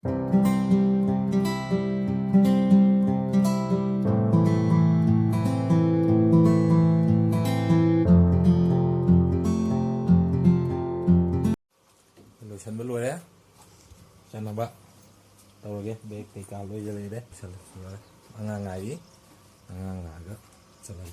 ฉันไม่รวยแล้วฉันนับว่าtao lagi baik baik kalau jadi deh salah ngangai ngangai ke salah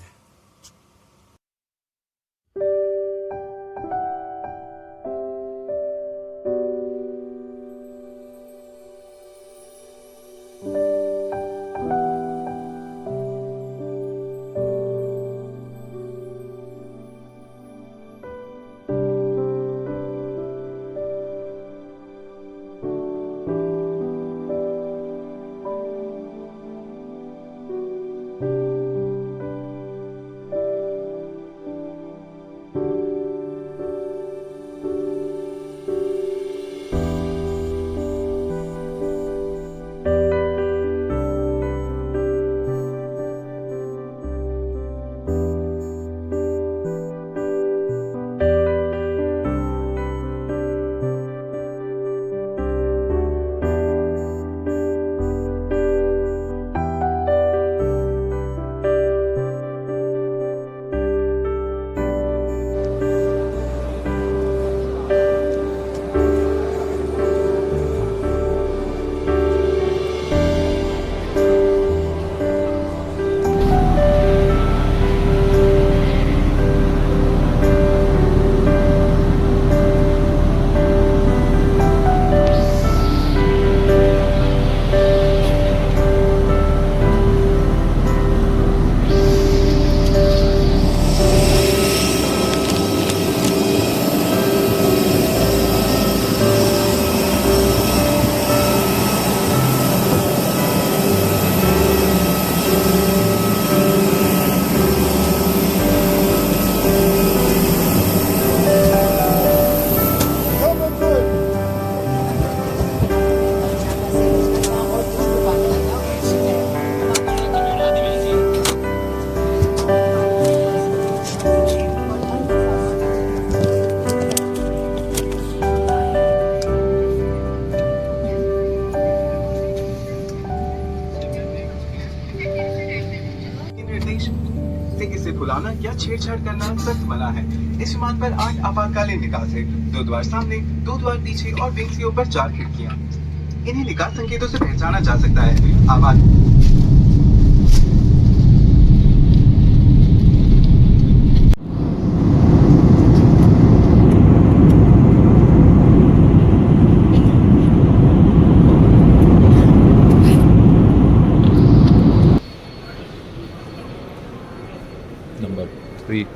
बुलाना या छेड़छाड़ करना सख्त मना है। इस विमान पर 8 आपातकालीन निकास है, 2 द्वार सामने, 2 द्वार पीछे और विंग्सियों पर 4 खिड़कियां। इन्हीं निकास संकेतों से पहचाना जा सकता है। आपात number 3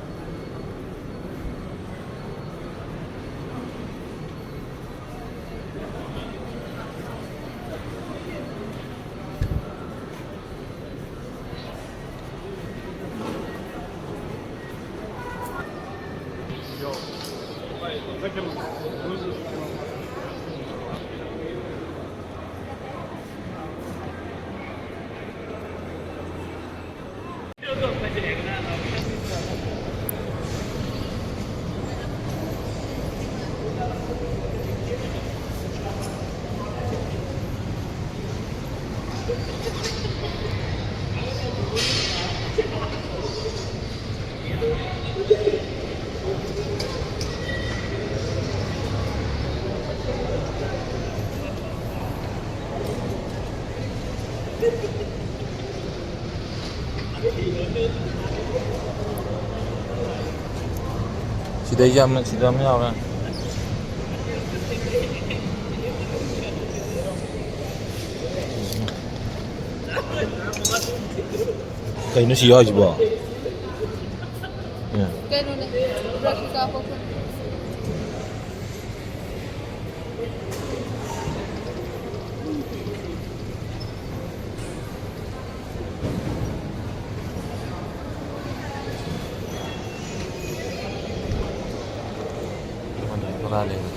Sudah jam kan? Kayak ini sih aja bah. Ya. Kayak ini berarti apa pun. Mana? Beralih.